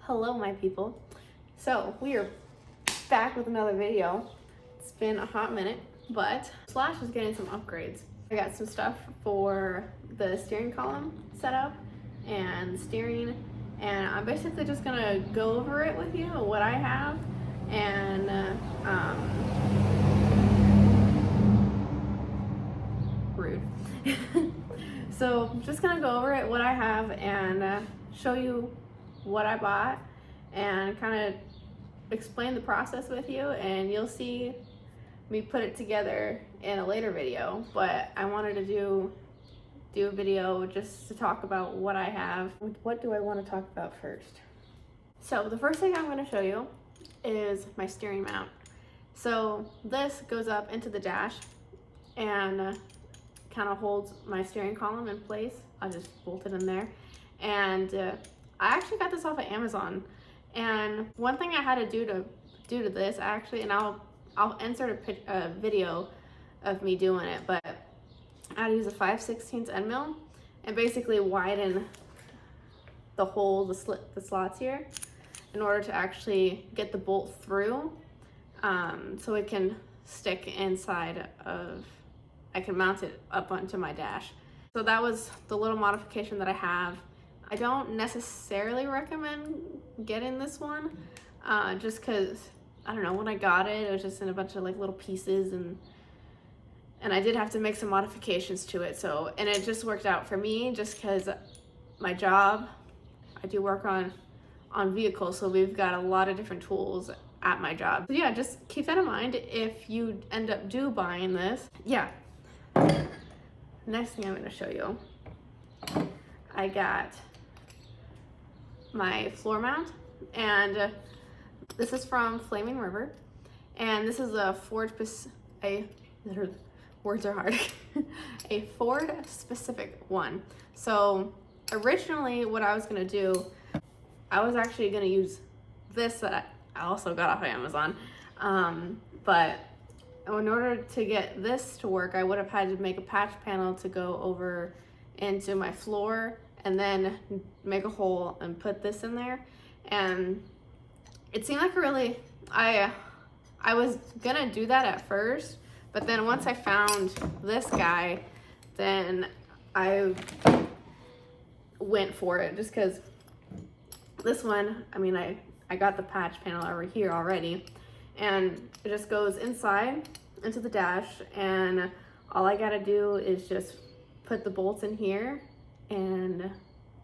Hello my people. So we are back with another video. It's been a hot minute, but Slash is getting some upgrades. I got some stuff for the steering column setup and steering, and I'm basically just gonna go over it with you, what I have, and rude. So I'm just gonna go over it, what I have, and show you what I bought and kind of explain the process with you, and you'll see me put it together in a later video. But I wanted to do a video just to talk about what I have. What do I want to talk about first? So the first thing I'm going to show you is my steering mount. So this goes up into the dash and kind of holds my steering column in place. I just bolt it in there, and I actually got this off of Amazon. And one thing I had to do to this actually, and I'll insert a video of me doing it, but I had to use a 5/16 end mill and basically widen the hole, the slots here, in order to actually get the bolt through, so it can stick inside of, I can mount it up onto my dash. So that was the little modification that I have. I don't necessarily recommend getting this one, just because, I don't know, when I got it, it was just in a bunch of like little pieces, and I did have to make some modifications to it. So, and it just worked out for me just because my job, I do work on vehicles, so we've got a lot of different tools at my job. So yeah, just keep that in mind if you end up buying this. Yeah. Next thing I'm going to show you, I got my floor mount, and this is from Flaming River, and this is a words are hard. A Ford specific one. So originally what I was gonna do, I was actually gonna use this that I also got off of Amazon, but in order to get this to work, I would have had to make a patch panel to go over into my floor and then make a hole and put this in there. And it seemed like I was gonna do that at first, but then once I found this guy, then I went for it, just because this one, I mean, I got the patch panel over here already, and it just goes inside into the dash, and all I gotta do is just put the bolts in here and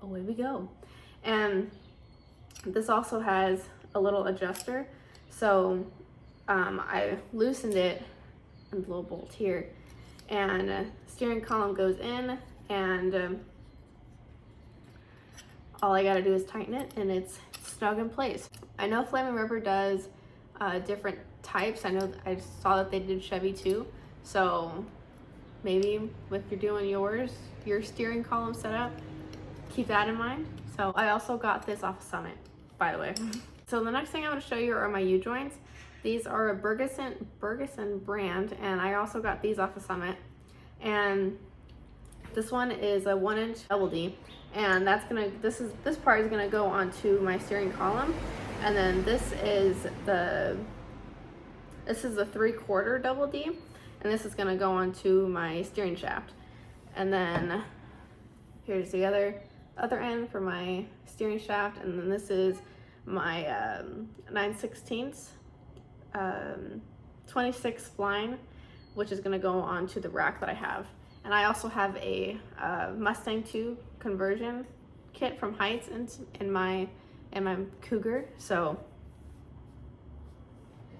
away we go. And this also has a little adjuster, so I loosened it and the little bolt here, and steering column goes in, and all I gotta do is tighten it, and it's snug in place. I know Flaming River does different types. I know I saw that they did Chevy too, so maybe if you're doing your steering column setup, keep that in mind. So I also got this off of Summit, by the way. So the next thing I'm going to show you are my U-joints. These are a Bergeson brand, and I also got these off of Summit. And this one is a 1-inch double D, and this part is gonna go onto my steering column, and then this is the 3/4 double D, and this is gonna go onto my steering shaft. And then here's the other end for my steering shaft, and then this is my 9/16 26 line, which is gonna go onto the rack that I have. And I also have a Mustang 2 conversion kit from Heights in my Cougar. So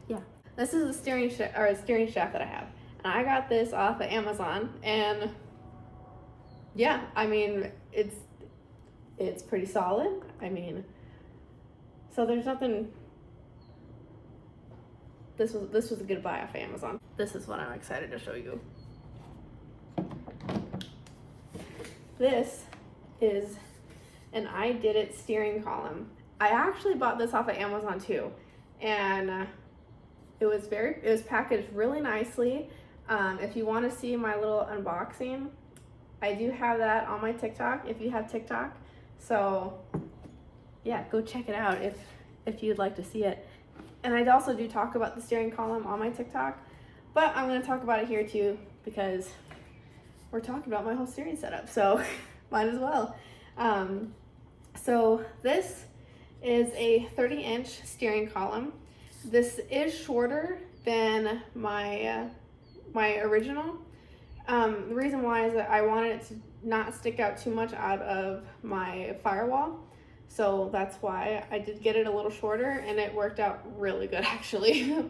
yeah, this is the steering shaft that I have, and I got this off of Amazon. And yeah, I mean, it's pretty solid. I mean, so there's nothing. This was a good buy off of Amazon. This is what I'm excited to show you. This is an I Did It steering column. I actually bought this off of Amazon too, and it was packaged really nicely. If you want to see my little unboxing, I do have that on my TikTok, if you have TikTok. So yeah, go check it out if you'd like to see it. And I also do talk about the steering column on my TikTok, but I'm going to talk about it here too because we're talking about my whole steering setup, so might as well. So this is a 30-inch steering column. This is shorter than my original. The reason why is that I wanted it to not stick out too much out of my firewall. So that's why I did get it a little shorter, and it worked out really good actually.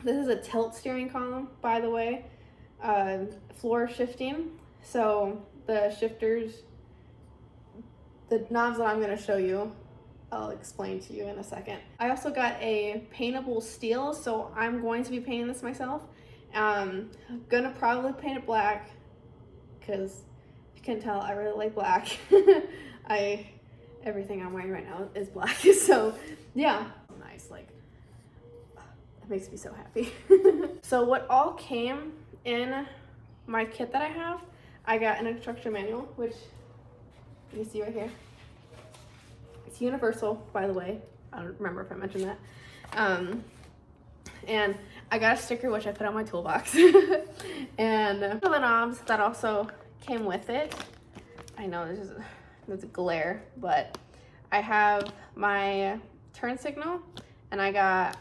This is a tilt steering column, by the way, floor shifting. So the shifters, the knobs that I'm going to show you, I'll explain to you in a second. I also got a paintable steel, so I'm going to be painting this myself. Gonna probably paint it black because you can tell I really like black. Everything I'm wearing right now is black, so yeah, nice. Like, it makes me so happy. So what all came in my kit that I have, I got an instruction manual, which you see right here. It's universal, by the way. I don't remember if I mentioned that. And I got a sticker which I put on my toolbox. And the knobs that also came with it. I know there's a glare, but I have my turn signal, and I got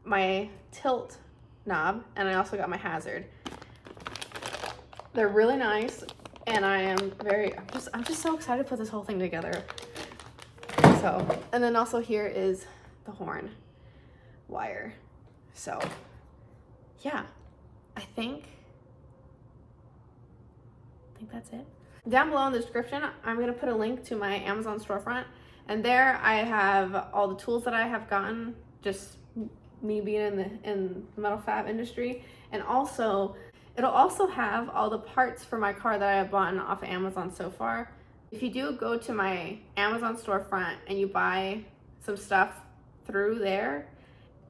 my tilt knob, and I also got my hazard. They're really nice, and I'm just so excited to put this whole thing together. So, and then also here is the horn wire. So yeah, I think that's it. Down below in the description, I'm gonna put a link to my Amazon storefront, and there I have all the tools that I have gotten, just me being in the metal fab industry, and also it'll also have all the parts for my car that I have bought off of Amazon so far. If you do go to my Amazon storefront and you buy some stuff through there,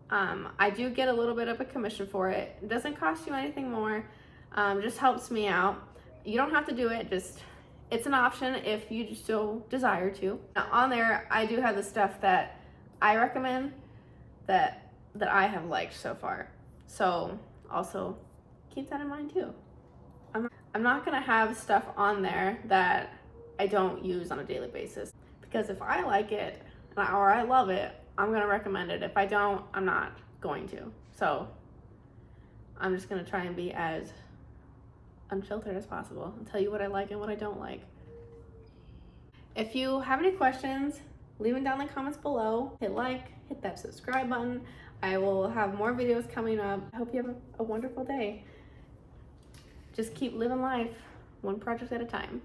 I do get a little bit of a commission for it. It doesn't cost you anything more, just helps me out. You don't have to do it, it's an option if you so desire to. Now, on there, I do have the stuff that I recommend that I have liked so far. So also keep that in mind too. I'm not gonna have stuff on there that I don't use on a daily basis, because if I like it or I love it, I'm gonna recommend it. If I don't, I'm not going to. So I'm just gonna try and be as unfiltered as possible and tell you what I like and what I don't like. If you have any questions, leave them down in the comments below. Hit like, hit that subscribe button. I will have more videos coming up. I hope you have a wonderful day. Just keep living life one project at a time.